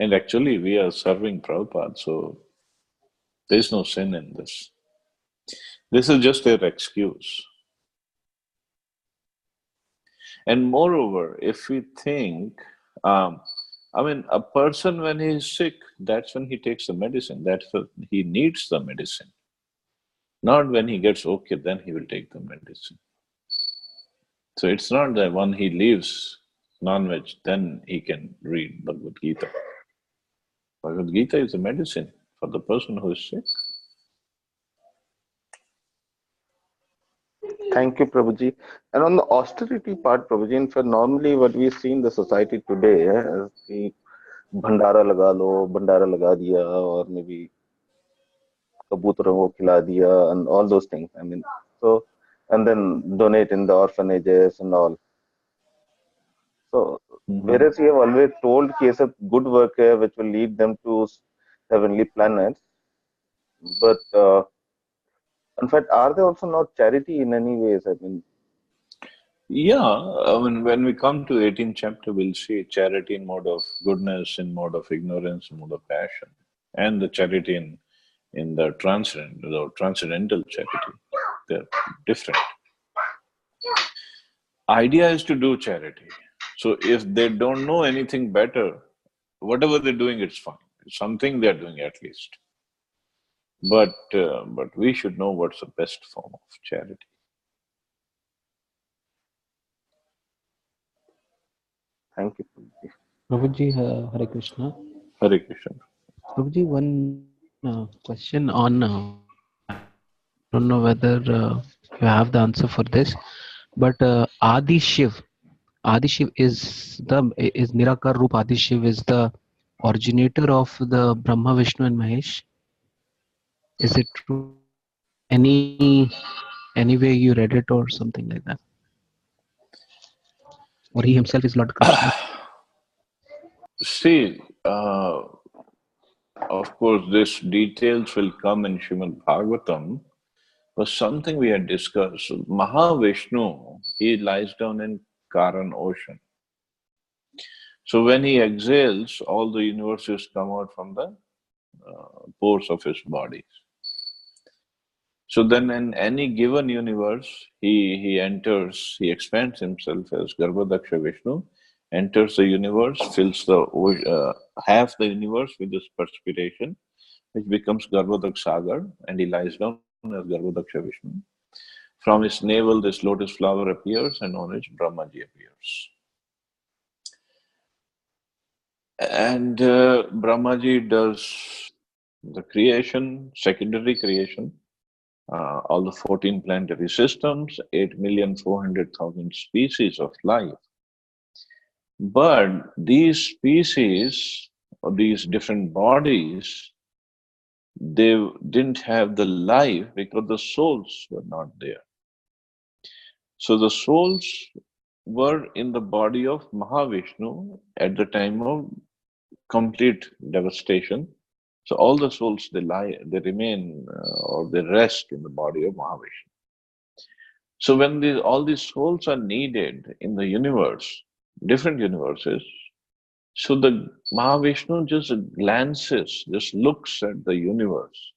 And actually, we are serving Prabhupada, so there's no sin in this. This is just their excuse. And moreover, if we think, um, I mean, a person when he is sick, that's when he takes the medicine. That's when he needs the medicine. Not when he gets okay, then he will take the medicine. So it's not that when he leaves non-veg, then he can read Bhagavad Gita. Bhagavad Gita is a medicine for the person who is sick. thank you Prabhuji and on the austerity part Prabhuji in fact normally what we see in the society today is the भंडारा लगा लो भंडारा लगा दिया और may be कबूतरों को खिला दिया and all those things. I mean, so and then donate in the orphanages and all. So Hmm. whereas we have always told कि ये सब good work है which will lead them to heavenly planets, but in fact, are they also not charity in any ways? I mean, Yeah, I mean, when we come to 18th chapter, we'll see charity in mode of goodness, in mode of ignorance, in mode of passion, and the charity in the transcendental charity. They're different. Idea is to do charity. So if they don't know anything better, whatever they're doing, it's fine. It's something they're doing at least. But we should know what's the best form of charity. thank you. Prabhuji, Hare Krishna. Hare Krishna. Prabhuji, one question on, I don't know whether you have the answer for this, but Adi Shiv is Nirakar Roop Adi Shiv is the originator of the Brahma, Vishnu and Mahesh. Is it true? Any way you read it or something like that? Or he himself is Lord Krishna? See, of course, this details will come in Srimad Bhagavatam, but something we had discussed. Mahavishnu, he lies down in Karan ocean. So when he exhales, all the universes come out from the pores of his body. So then in any given universe, he enters, he expands himself as Garbhadaksha Vishnu, enters the universe, fills half the universe with this perspiration, which becomes Garbhodak Sagar, and he lies down as Garbhodaksha Vishnu. From his navel, this lotus flower appears, and on it, Brahmaji appears. And Brahmaji does the creation, secondary creation, all the 14 planetary systems, 8,400,000 species of life. But these species or these different bodies, they didn't have the life because the souls were not there. So the souls were in the body of Mahavishnu at the time of complete devastation. So all the souls they lie, they remain or they rest in the body of Mahavishnu. So when all these souls are needed in the universe, different universes, so the Mahavishnu just glances, just looks at the universe,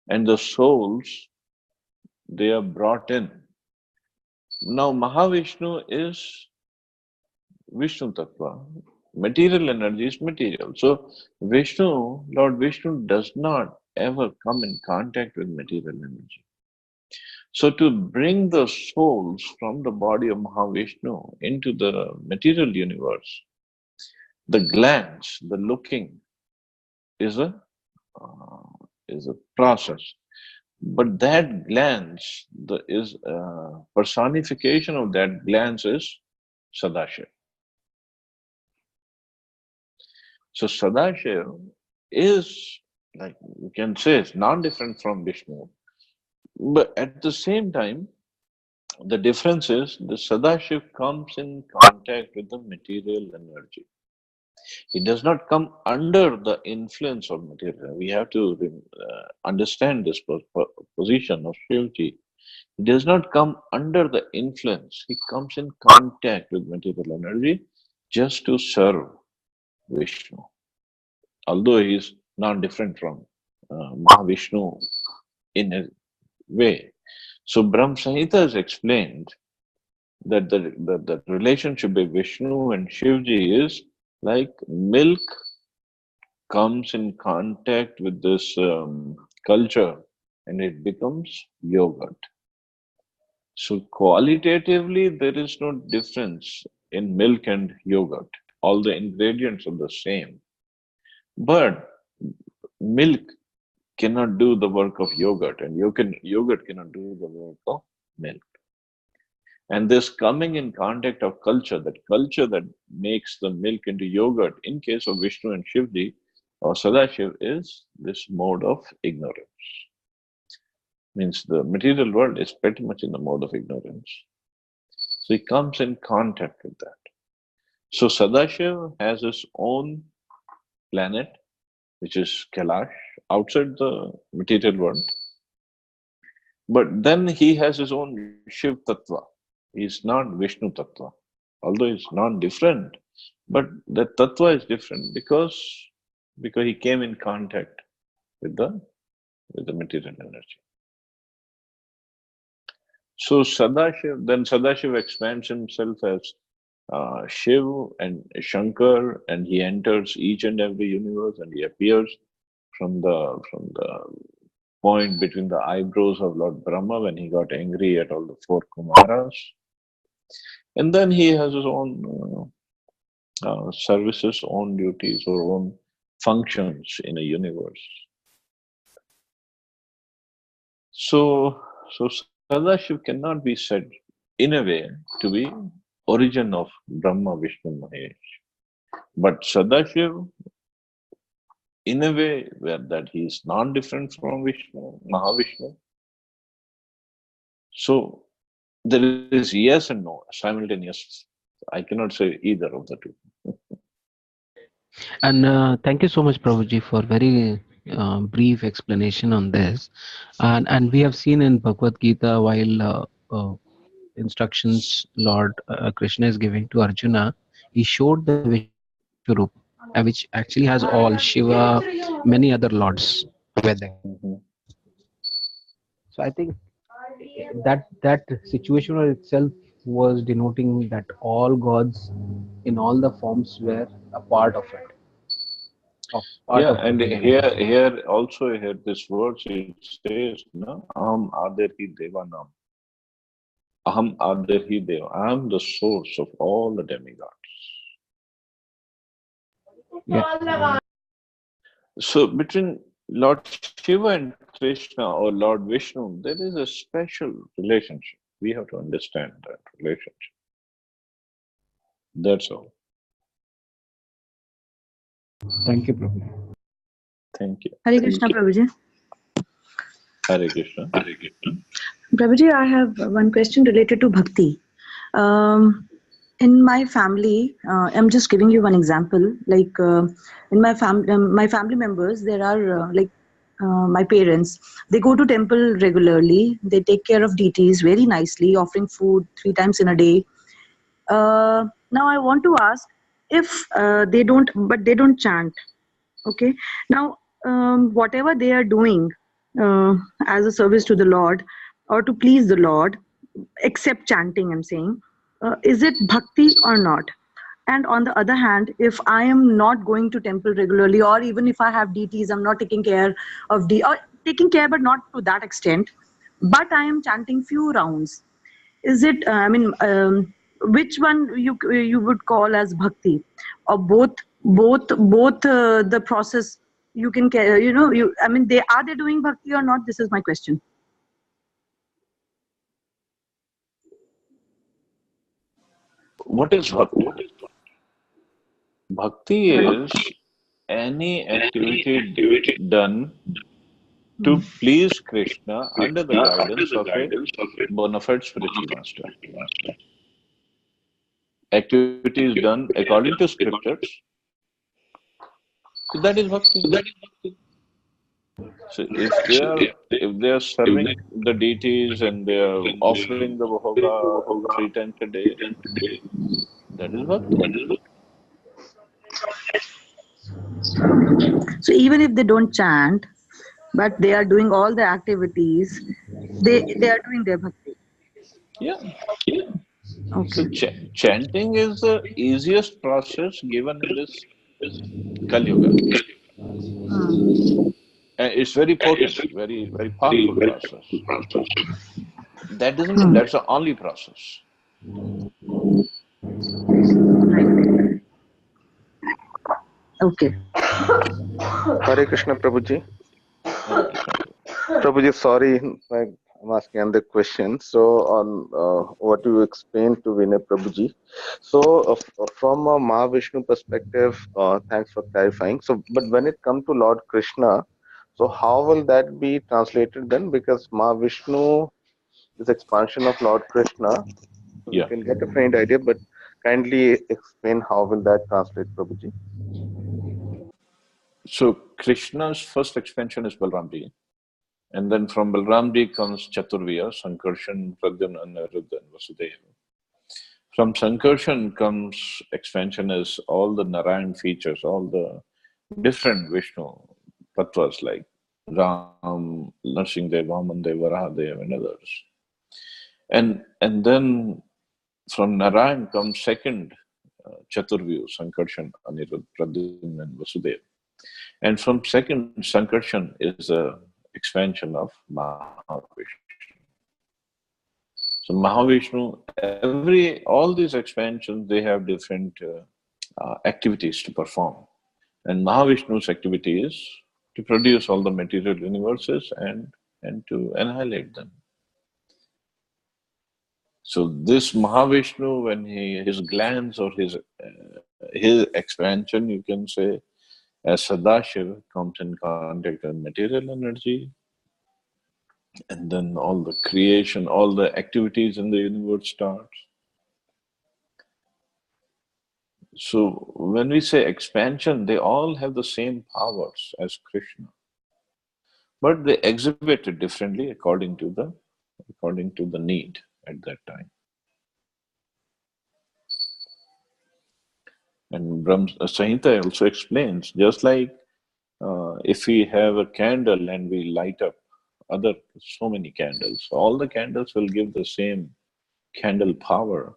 and the souls they are brought in. Now Mahavishnu is Vishnu Tattva. Material energy is material. So Vishnu, Lord Vishnu does not ever come in contact with material energy. So to bring the souls from the body of Mahavishnu into the material universe, the glance, the looking is a uh, is a process. But that glance, the is personification of that glance is Sadashiv. So Sadashiv is like you can say it's non-different from Vishnu, but at the same time, the difference is the Sadashiv comes in contact with the material energy. It does not come under the influence of material. We have to understand this position of Shivji. He does not come under the influence. He comes in contact with material energy just to serve Vishnu. Although he is not different from Mahavishnu in a way. So Brahm Samhita has explained that the relationship between Vishnu and Shivji is like milk comes in contact with this culture and it becomes yogurt. So qualitatively, there is no difference in milk and yogurt. All the ingredients are the same. But milk cannot do the work of yogurt, and yogurt cannot do the work of milk. And this coming in contact of culture that makes the milk into yogurt, in case of Vishnu and Shivji or Sadashiv, is this mode of ignorance. Means the material world is pretty much in the mode of ignorance. So he comes in contact with that. So Sadashiv has his own planet, which is Kailash, outside the material world. But then he has his own Shiv Tattva. He is not Vishnu Tattva. Although it's not different, but the Tattva is different because he came in contact with the material energy. So Sadashiv expands himself as Shiv and Shankar, and he enters each and every universe, and he appears from the point between the eyebrows of Lord Brahma when he got angry at all the four Kumaras, and then he has his own services, own duties, or own functions in a universe. So Sadashiv cannot be said in a way to be origin of Brahma, Vishnu, Mahesh. But Sadashiv, in a way where that he is non-different from Vishnu, Mahavishnu. So there is yes and no, simultaneous. I cannot say either of the two. And thank you so much, Prabhuji, for very brief explanation on this. And we have seen in Bhagavad Gita, while instructions Lord Krishna is giving to Arjuna, he showed the Vishwarup, which actually has all Shiva, many other lords were there. Mhm. So I think that situation itself was denoting that all gods in all the forms were a part of it, of part Yeah, of the and divinity. here this verse it says, no, Aham Adarhi Devanam. Aham Adarhi Deva. I am the source of all the demigods. Yeah. So between Lord Shiva and Krishna or Lord Vishnu, there is a special relationship. We have to understand that relationship. That's all. Thank you, Prabhu. Thank you. Hare Krishna, Prabhuji. Hare Krishna. Prabhuji, I have one question related to bhakti. Um, in my family, I'm just giving you one example. Like in my family members, there are my parents. They go to temple regularly. They take care of deities very nicely, offering food 3 times in a day. Now I want to ask if they don't chant. Okay. Now, whatever they are doing uh, as a service to the Lord or to please the Lord, except chanting, I'm saying, is it bhakti or not? And on the other hand, if I am not going to temple regularly, or even if I have deities, I'm not taking care of or taking care, but not to that extent. But I am chanting few rounds. Is it? Which one you would call as bhakti, or both the process you can you know you I mean they doing bhakti or not? This is my question. What is bhakti? Bhakti Hello. is any activity done to Hmm. please Krishna under the guidance of a bona fide spiritual master. Activities done according to scriptures, so that is bhakti. So if they are serving the deities and they are offering the bhoga 3 times a day, that is bhakti. So even if they don't chant, but they are doing all the activities, they are doing their bhakti. Yeah. So Okay. chanting is the easiest process given in this Kali Yuga. Hmm. And it's very potent, very powerful process. That doesn't mean Hmm. that's the only process. Okay. Hare Krishna Prabhuji. Hare Krishna. Prabhuji, sorry, I'm asking another question. So, on what you explained to Vinay Prabhuji. So, from a Mahavishnu perspective, thanks for clarifying. So, but when it comes to Lord Krishna, so how will that be translated then? Because Mahavishnu is expansion of Lord Krishna. So we Yeah. can get a faint idea, but kindly explain how will that translate, Prabhuji? So Krishna's first expansion is Balramji. And then from Balramji comes Chaturvya, Sankarshan, Pradyumna, Aniruddha, and Vasudeva. From Sankarshan comes expansion as all the Narayan features, all the different Vishnu tattvas like Ram, Narsimhadev, Vamandev, Varahadev, and others. And then from Narayan comes second Chaturvyu, Sankarshan, Aniruddha, Pradyumna, and Vasudeva. And from second Sankarshan is a expansion of Mahavishnu. So Mahavishnu, all these expansions, they have different activities to perform. And Mahavishnu's activity is to produce all the material universes and to annihilate them. So this Mahavishnu, when his glands or his expansion, you can say, as Sadashiv comes in contact with material energy, and then all the creation, all the activities in the universe starts. So when we say expansion, they all have the same powers as Krishna, but they exhibit it differently according to the need at that time. And Brahma Samhita also explains, just like if we have a candle and we light up so many candles, all the candles will give the same candle power,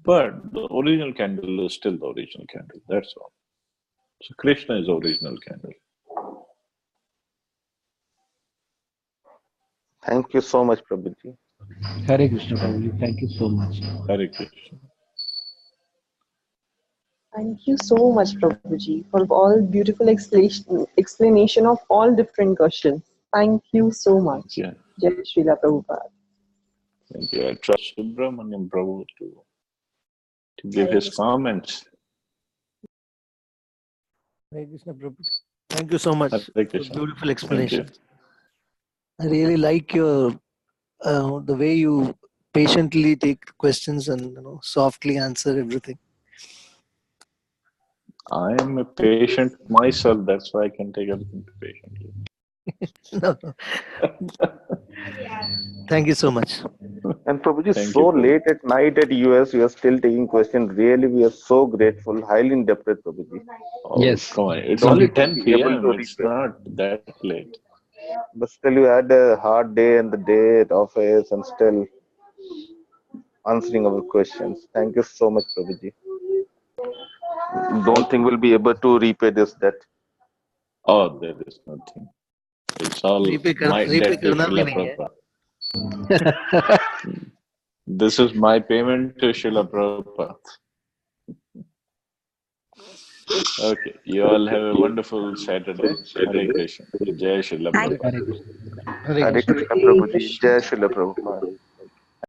but the original candle is still the original candle. That's all. So Krishna is the original candle. Thank you so much, Prabhuji. Hare Krishna, Prabhuji. Thank you so much. Hare Krishna. Thank you so much, Prabhuji, for all beautiful explanation of all different questions. Thank you so Thank much. you. Jai Srila Prabhupada. Thank you. I trust Subramaniam Prabhu to give Hare his Krishna. comments. Hare Krishna Prabhu. Thank you so much Hare for Krishna. beautiful Thank you. explanation. I really like your the way you patiently take questions and softly answer everything. I am a patient myself, that's why I can take everything patiently. No, no. Thank you so much. And Prabhuji, Thank so you, Prabhu. late at night at US, you are still taking questions. Really, we are so grateful, highly indebted, Prabhuji. Oh, Yes, come on. It's Don't only even 10 be able p.m. to It's repay. not that late. But still, you had a hard day and the day at office and still answering our questions. Thank you so much, Prabhuji. Don't think Okay. we'll be able to repay this debt. Oh, there is nothing. It's all my Repay debt to करना भी Srila नहीं है. Prabhupada. This is my payment to Srila Prabhupada. Okay. You all have a wonderful Saturday. Hare Krishna. Jai Srila Thank Prabhupada. Hare Krishna. Hare Hare Krishna. Krishna, Prabhuji. Jai Srila Prabhupada.